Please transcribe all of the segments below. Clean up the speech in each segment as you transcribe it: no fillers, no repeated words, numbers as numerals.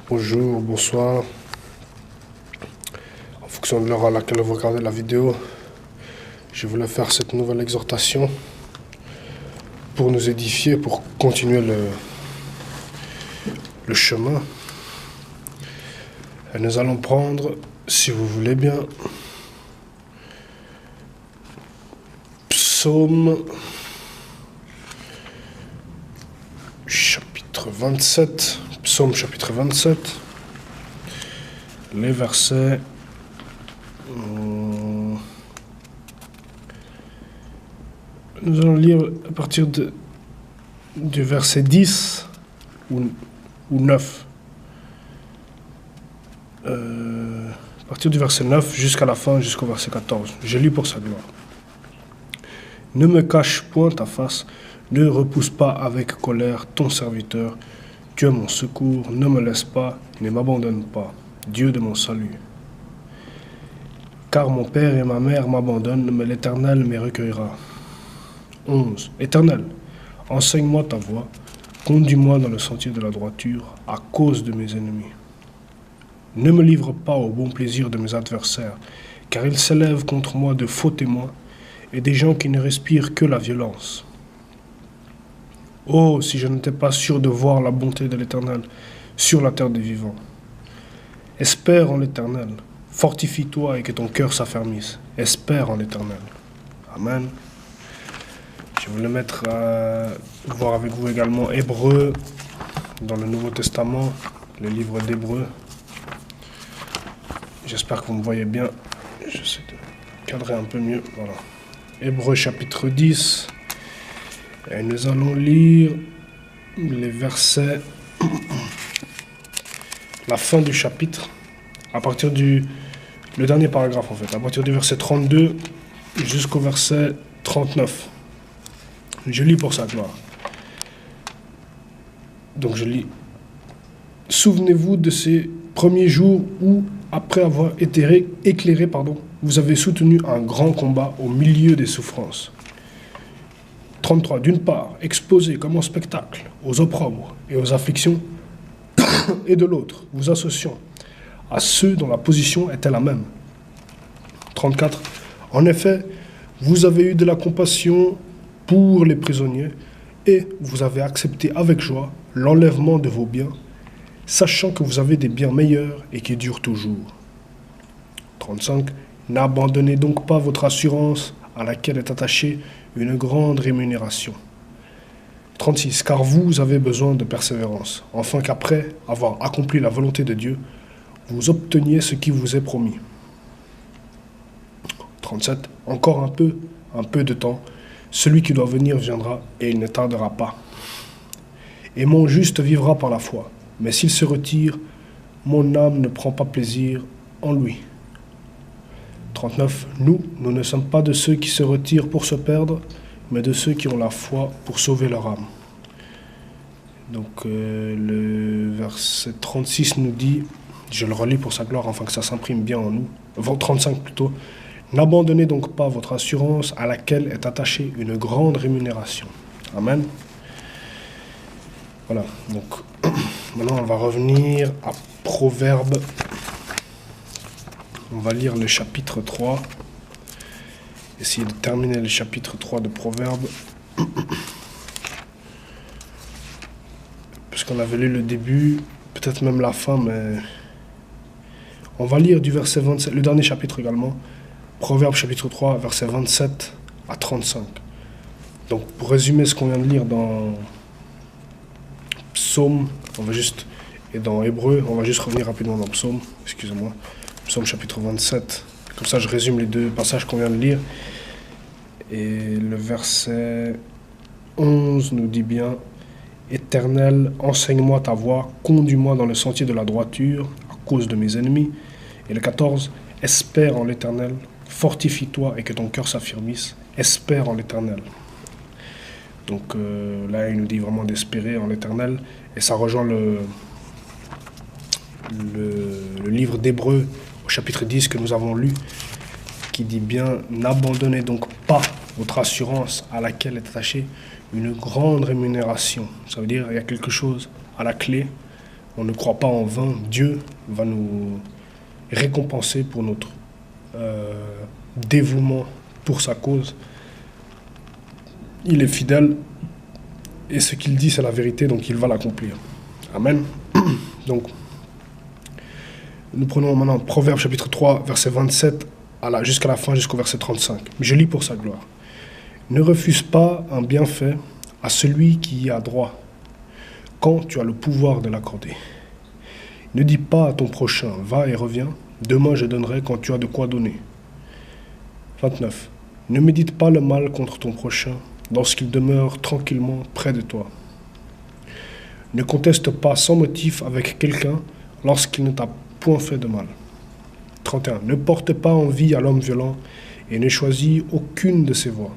Bonjour, bonsoir. En fonction de l'heure à laquelle vous regardez la vidéo, je voulais faire cette nouvelle exhortation pour nous édifier, pour continuer le chemin. Et nous allons prendre, si vous voulez bien, Psaume chapitre 27. Psaume chapitre 27, les versets nous allons lire à partir du verset 10 ou 9. À partir du verset 9 jusqu'à la fin, jusqu'au verset 14. Je lis pour sa gloire. Ne me cache point ta face, ne repousse pas avec colère ton serviteur. Tu es mon secours, ne me laisse pas, ne m'abandonne pas, Dieu de mon salut. Car mon père et ma mère m'abandonnent, mais l'Éternel me recueillera. 11. Éternel, enseigne-moi ta voie, conduis-moi dans le sentier de la droiture, à cause de mes ennemis. Ne me livre pas au bon plaisir de mes adversaires, car ils s'élèvent contre moi de faux témoins et des gens qui ne respirent que la violence. Oh, si je n'étais pas sûr de voir la bonté de l'Éternel sur la terre des vivants. Espère en l'Éternel, fortifie-toi et que ton cœur s'affermisse. Espère en l'Éternel. Amen. Je voulais voir avec vous également Hébreux dans le Nouveau Testament, le livre d'Hébreux. J'espère que vous me voyez bien. J'essaie de cadrer un peu mieux. Voilà. Hébreux chapitre 10. Et nous allons lire les versets, la fin du chapitre, à partir le dernier paragraphe en fait, à partir du verset 32 jusqu'au verset 39. Je lis pour sa gloire. Donc je lis. Souvenez-vous de ces premiers jours où, après avoir été éclairé, vous avez soutenu un grand combat au milieu des souffrances. 33. D'une part, exposé comme en spectacle aux opprobres et aux afflictions, et de l'autre, vous associant à ceux dont la position était la même. 34. En effet, vous avez eu de la compassion pour les prisonniers et vous avez accepté avec joie l'enlèvement de vos biens, sachant que vous avez des biens meilleurs et qui durent toujours. 35. N'abandonnez donc pas votre assurance à laquelle est attachée une grande rémunération. 36. Car vous avez besoin de persévérance, afin qu'après avoir accompli la volonté de Dieu, vous obteniez ce qui vous est promis. 37. Encore un peu de temps, celui qui doit venir viendra et il ne tardera pas. Et mon juste vivra par la foi, mais s'il se retire, mon âme ne prend pas plaisir en lui. 39. Nous ne sommes pas de ceux qui se retirent pour se perdre, mais de ceux qui ont la foi pour sauver leur âme. Donc le verset 36 nous dit, je le relis pour sa gloire afin que ça s'imprime bien en nous, 35 plutôt, n'abandonnez donc pas votre assurance à laquelle est attachée une grande rémunération. Amen. Voilà, donc maintenant on va revenir à Proverbes. On va lire le chapitre 3. Essayer de terminer le chapitre 3 de Proverbes. Puisqu'on avait lu le début, peut-être même la fin, mais on va lire du verset 27, le dernier chapitre également. Proverbes chapitre 3, verset 27 à 35. Donc pour résumer ce qu'on vient de lire dans Psaume, et dans Hébreu, on va juste revenir rapidement dans Psaume, excusez-moi. Psaume chapitre 27. Comme ça, je résume les deux passages qu'on vient de lire. Et le verset 11 nous dit bien « Éternel, enseigne-moi ta voie, conduis-moi dans le sentier de la droiture, à cause de mes ennemis. » Et le 14 « Espère en l'Éternel, fortifie-toi et que ton cœur s'affirmisse. Espère en l'Éternel. » Donc là, il nous dit vraiment d'espérer en l'Éternel. Et ça rejoint le livre d'Hébreux, au chapitre 10 que nous avons lu, qui dit bien « N'abandonnez donc pas votre assurance à laquelle est attachée une grande rémunération. » Ça veut dire qu'il y a quelque chose à la clé on ne croit pas en vain. Dieu va nous récompenser pour notre dévouement pour sa cause. Il est fidèle et ce qu'il dit, c'est la vérité, donc il va l'accomplir. Amen. Donc, nous prenons maintenant Proverbes chapitre 3, verset 27 jusqu'à la fin, jusqu'au verset 35. Je lis pour sa gloire. Ne refuse pas un bienfait à celui qui y a droit, quand tu as le pouvoir de l'accorder. Ne dis pas à ton prochain, va et reviens, demain je donnerai quand tu as de quoi donner. 29. Ne médite pas le mal contre ton prochain, lorsqu'il demeure tranquillement près de toi. Ne conteste pas sans motif avec quelqu'un lorsqu'il ne t'a point fait de mal. 31. Ne porte pas envie à l'homme violent et ne choisis aucune de ses voies.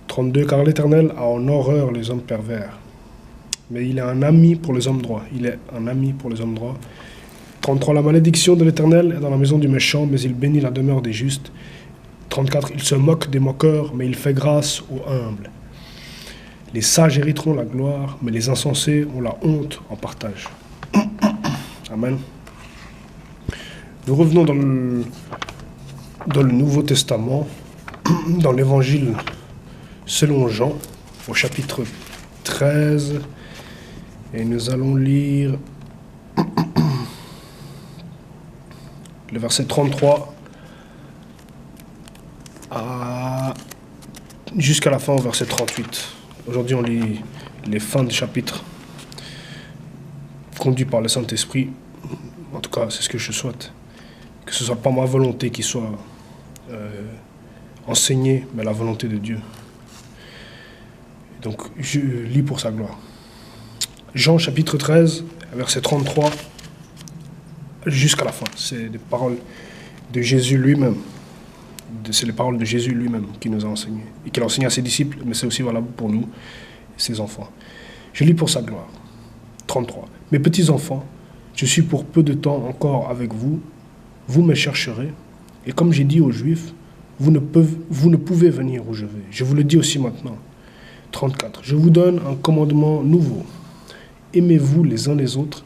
32. Car l'Éternel a en horreur les hommes pervers, mais il est un ami pour les hommes droits. Il est un ami pour les hommes droits. 33. La malédiction de l'Éternel est dans la maison du méchant, mais il bénit la demeure des justes. 34. Il se moque des moqueurs, mais il fait grâce aux humbles. Les sages hériteront la gloire, mais les insensés ont la honte en partage. Amen. Nous revenons dans le Nouveau Testament, dans l'Évangile selon Jean, au chapitre 13, et nous allons lire le verset 33 jusqu'à la fin au verset 38. Aujourd'hui, on lit les fins du chapitre, conduit par le Saint-Esprit. En tout cas, c'est ce que je souhaite. Que ce ne soit pas ma volonté qui soit enseignée, mais la volonté de Dieu. Donc, je lis pour sa gloire. Jean, chapitre 13, verset 33, jusqu'à la fin. C'est des paroles de Jésus lui-même. C'est les paroles de Jésus lui-même qui nous a enseigné. Et qu'il a enseigné à ses disciples, mais c'est aussi valable pour nous, ses enfants. Je lis pour sa gloire. 33. Mes petits enfants, je suis pour peu de temps encore avec vous. Vous me chercherez. Et comme j'ai dit aux Juifs, vous ne pouvez venir où je vais. Je vous le dis aussi maintenant. 34. Je vous donne un commandement nouveau. Aimez-vous les uns les autres,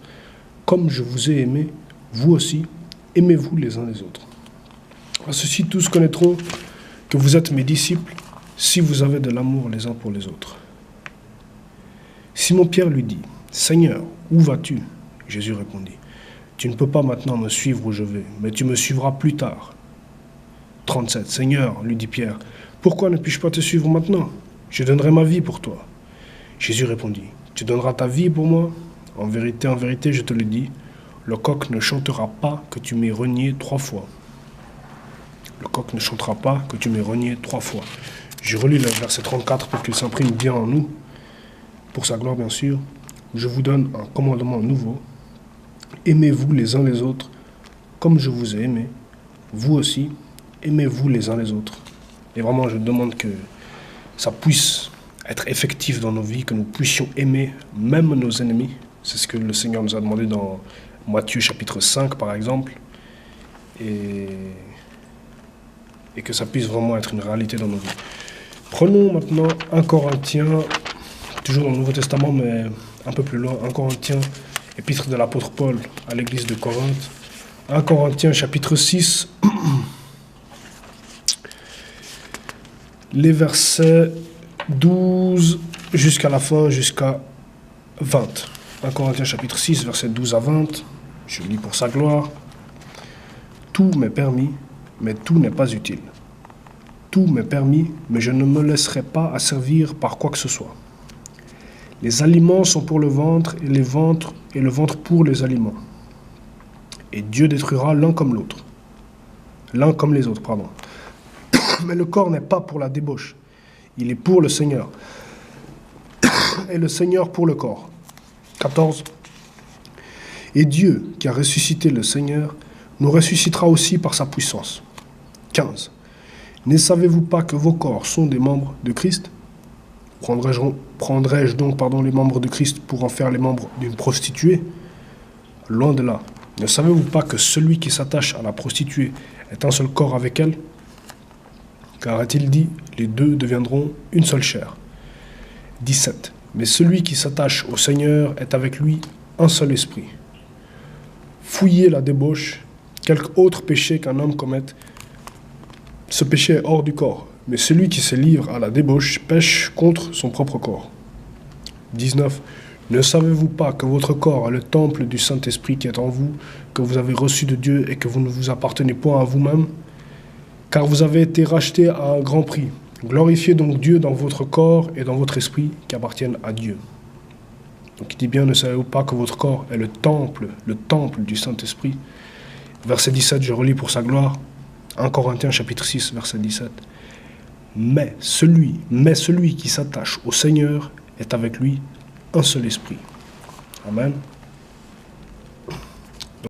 comme je vous ai aimé, vous aussi, aimez-vous les uns les autres. À ceci, tous connaîtront que vous êtes mes disciples, si vous avez de l'amour les uns pour les autres. Simon-Pierre lui dit, « Seigneur, où vas-tu » Jésus répondit, « Tu ne peux pas maintenant me suivre où je vais, mais tu me suivras plus tard. » 37. « Seigneur, lui dit Pierre, pourquoi ne puis-je pas te suivre maintenant ? Je donnerai ma vie pour toi. » Jésus répondit, « Tu donneras ta vie pour moi ? En vérité, je te le dis, le coq ne chantera pas que tu m'aies renié 3 fois. Le coq ne chantera pas que tu m'aies renié 3 fois. » Je relis le verset 34 pour qu'il s'imprime bien en nous, pour sa gloire bien sûr. Je vous donne un commandement nouveau. Aimez-vous les uns les autres comme je vous ai aimé. Vous aussi, aimez-vous les uns les autres. Et vraiment, je demande que ça puisse être effectif dans nos vies, que nous puissions aimer même nos ennemis. C'est ce que le Seigneur nous a demandé dans Matthieu chapitre 5 par exemple. Et que ça puisse vraiment être une réalité dans nos vies. Prenons maintenant 1 Corinthiens, toujours dans le Nouveau Testament, mais un peu plus loin, 1 Corinthiens, épître de l'apôtre Paul à l'église de Corinthe. 1 Corinthiens chapitre 6, les versets 12 jusqu'à la fin, jusqu'à 20. 1 Corinthiens chapitre 6, versets 12 à 20, je lis pour sa gloire. Tout m'est permis, mais tout n'est pas utile. Tout m'est permis, mais je ne me laisserai pas asservir par quoi que ce soit. Les aliments sont pour le ventre, et le ventre pour les aliments. Et Dieu détruira l'un comme l'autre. L'un comme les autres, pardon. Mais le corps n'est pas pour la débauche. Il est pour le Seigneur. Et le Seigneur pour le corps. 14. Et Dieu, qui a ressuscité le Seigneur, nous ressuscitera aussi par sa puissance. 15. Ne savez-vous pas que vos corps sont des membres de Christ ? Prendrais-je donc les membres de Christ pour en faire les membres d'une prostituée ? Loin de là. Ne savez-vous pas que celui qui s'attache à la prostituée est un seul corps avec elle ? Car a-t-il dit, les deux deviendront une seule chair. 17. Mais celui qui s'attache au Seigneur est avec lui un seul esprit. Fouiller la débauche, quelque autre péché qu'un homme commette, ce péché est hors du corps. Mais celui qui se livre à la débauche pêche contre son propre corps. 19. Ne savez-vous pas que votre corps est le temple du Saint-Esprit qui est en vous, que vous avez reçu de Dieu et que vous ne vous appartenez point à vous-même, car vous avez été rachetés à un grand prix. Glorifiez donc Dieu dans votre corps et dans votre esprit qui appartiennent à Dieu. Donc il dit bien, ne savez-vous pas que votre corps est le temple du Saint-Esprit. Verset 17, je relis pour sa gloire. 1 Corinthiens chapitre 6, verset 17. Mais celui qui s'attache au Seigneur est avec lui un seul esprit. Amen.